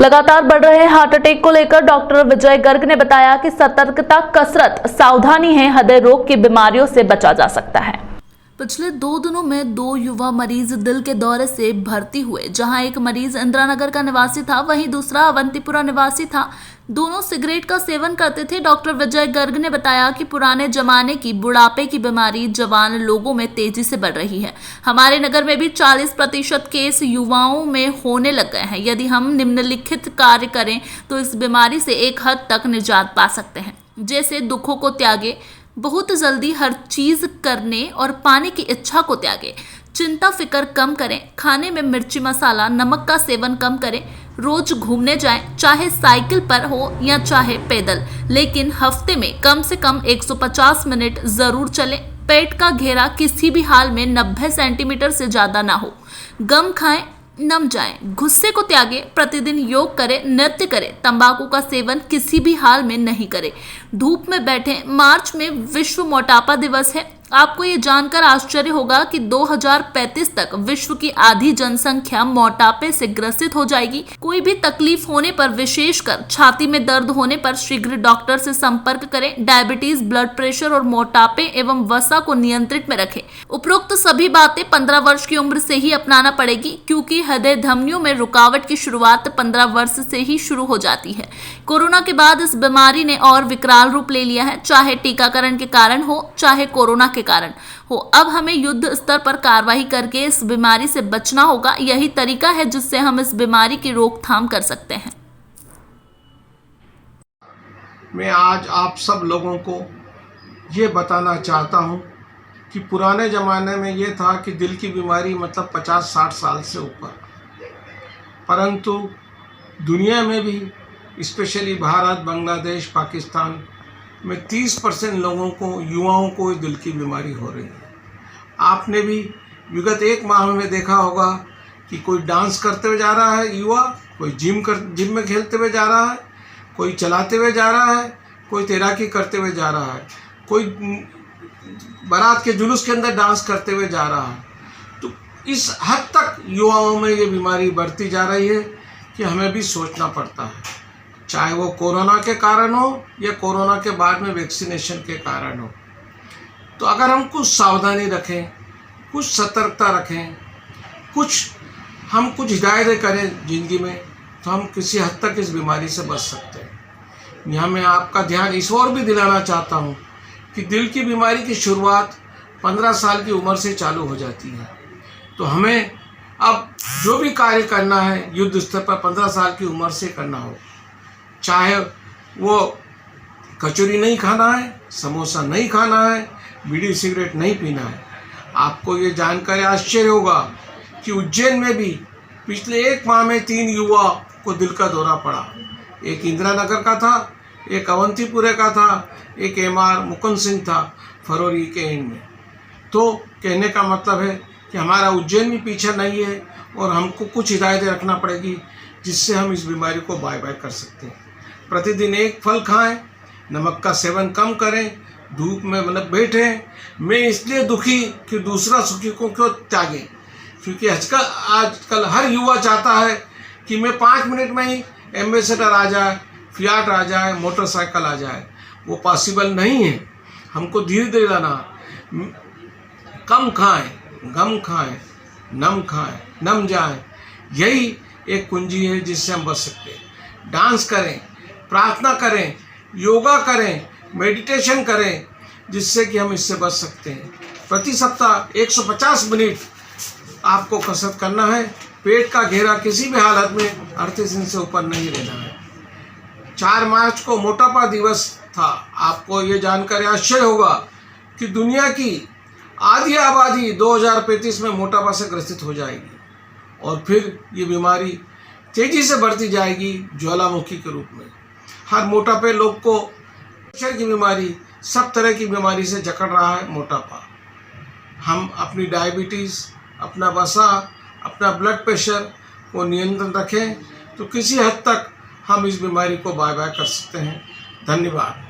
लगातार बढ़ रहे हार्ट अटैक को लेकर डॉक्टर विजय गर्ग ने बताया कि सतर्कता, कसरत, सावधानी है, हृदय रोग की बीमारियों से बचा जा सकता है। पिछले 2 दिनों में 2 युवा मरीज दिल के दौरे से भर्ती हुए, जहां एक मरीज इंदिरानगर का निवासी था, वहीं दूसरा अवंतीपुरा निवासी था। दोनों सिगरेट का सेवन करते थे। डॉक्टर विजय गर्ग ने बताया कि पुराने जमाने की बुढ़ापे की बीमारी जवान लोगों में तेजी से बढ़ रही है। हमारे नगर में भी 40% केस युवाओं में होने लग गए हैं। यदि हम निम्नलिखित कार्य करें तो इस बीमारी से एक हद तक निजात पा सकते हैं। जैसे दुखों को त्यागे, बहुत जल्दी हर चीज करने और पाने की इच्छा को त्यागे, चिंता फिक्र कम करें, खाने में मिर्ची मसाला नमक का सेवन कम करें, रोज घूमने जाएं, चाहे साइकिल पर हो या चाहे पैदल, लेकिन हफ्ते में कम से कम 150 मिनट जरूर चलें। पेट का घेरा किसी भी हाल में 90 सेंटीमीटर से ज्यादा ना हो। गम खाएं, नम जाएं, गुस्से को त्यागे, प्रतिदिन योग करें, नृत्य करें, तंबाकू का सेवन किसी भी हाल में नहीं करें, धूप में बैठें। मार्च में विश्व मोटापा दिवस है। आपको ये जानकर आश्चर्य होगा कि 2035 तक विश्व की आधी जनसंख्या मोटापे से ग्रसित हो जाएगी। कोई भी तकलीफ होने पर, विशेषकर छाती में दर्द होने पर, शीघ्र डॉक्टर से संपर्क करें। डायबिटीज, ब्लड प्रेशर और मोटापे एवं वसा को नियंत्रित में रखें। उपरोक्त सभी बातें 15 वर्ष की उम्र से ही अपनाना पड़ेगी, क्योंकि हृदय धमनियों में रुकावट की शुरुआत 15 वर्ष से ही शुरू हो जाती है। कोरोना के बाद इस बीमारी ने और विकराल रूप ले लिया है, चाहे टीकाकरण के कारण हो, चाहे कोरोना के कारण हो। अब हमें युद्ध स्तर पर कार्रवाई करके इस बीमारी से बचना होगा। यही तरीका है जिससे हम इस बीमारी की रोकथाम कर सकते हैं। मैं आज आप सब लोगों को ये बताना चाहता हूँ कि पुराने ज़माने में ये था कि दिल की बीमारी मतलब 50-60 साल से ऊपर, परंतु दुनिया में भी स्पेशली भारत, बांग्लादेश, पाकिस्तान में 30% लोगों को, युवाओं को दिल की बीमारी हो रही है। आपने भी विगत 1 माह में देखा होगा कि कोई डांस करते हुए जा रहा है युवा, कोई जिम में खेलते हुए जा रहा है, कोई चलाते हुए जा रहा है, कोई तैराकी करते हुए जा रहा है, कोई बारात के जुलूस के अंदर डांस करते हुए जा रहा है। तो इस हद तक युवाओं में ये बीमारी बढ़ती जा रही है कि हमें भी सोचना पड़ता है, चाहे वो कोरोना के कारण हो या कोरोना के बाद में वैक्सीनेशन के कारण हो। तो अगर हम कुछ सावधानी रखें, कुछ सतर्कता रखें, कुछ हिदायतें करें ज़िंदगी में, तो हम किसी हद तक इस बीमारी से बच सकते हैं। यहाँ मैं आपका ध्यान इस ओर भी दिलाना चाहता हूँ कि दिल की बीमारी की शुरुआत 15 साल की उम्र से चालू हो जाती है। तो हमें अब जो भी कार्य करना है युद्ध स्तर पर 15 साल की उम्र से करना हो, चाहे वो कचौरी नहीं खाना है, समोसा नहीं खाना है, बीड़ी सिगरेट नहीं पीना है। आपको ये जानकर आश्चर्य होगा कि उज्जैन में भी पिछले 1 माह में 3 युवा को दिल का दौरा पड़ा। एक इंदिरानगर का था, एक अवंतीपुरे का था, एक MR मुकुंद सिंह था फरवरी के एंड में। तो कहने का मतलब है कि हमारा उज्जैन भी पीछे नहीं है और हमको कुछ हिदायतें रखना पड़ेगी जिससे हम इस बीमारी को बाय कर सकते हैं। प्रतिदिन 1 फल खाएं, नमक का सेवन कम करें, धूप में मतलब बैठें। मैं इसलिए दुखी कि दूसरा सुखी को क्यों त्यागे, क्योंकि आजकल हर युवा चाहता है कि मैं 5 मिनट में ही एम्बेसडर आ जाए, फियाट आ जाए, मोटरसाइकिल आ जाए। वो पॉसिबल नहीं है। हमको धीरे धीरे लाना, कम खाएं, गम खाएं, नम जाएं। यही एक कुंजी है जिससे हम बच सकते हैं। डांस करें, प्रार्थना करें, योगा करें, मेडिटेशन करें, जिससे कि हम इससे बच सकते हैं। प्रति सप्ताह 150 मिनट आपको कसरत करना है। पेट का घेरा किसी भी हालत में 38 इंच से ऊपर नहीं रहना है। 4 मार्च को मोटापा दिवस था। आपको ये जानकर आश्चर्य होगा कि दुनिया की आधी आबादी 2035 में मोटापा से ग्रसित हो जाएगी और फिर ये बीमारी तेजी से बढ़ती जाएगी ज्वालामुखी के रूप में। हर मोटापे लोग को प्रेशर की बीमारी, सब तरह की बीमारी से जकड़ रहा है मोटापा। हम अपनी डायबिटीज़, अपना वसा, अपना ब्लड प्रेशर को नियंत्रण रखें तो किसी हद तक हम इस बीमारी को बाय कर सकते हैं। धन्यवाद।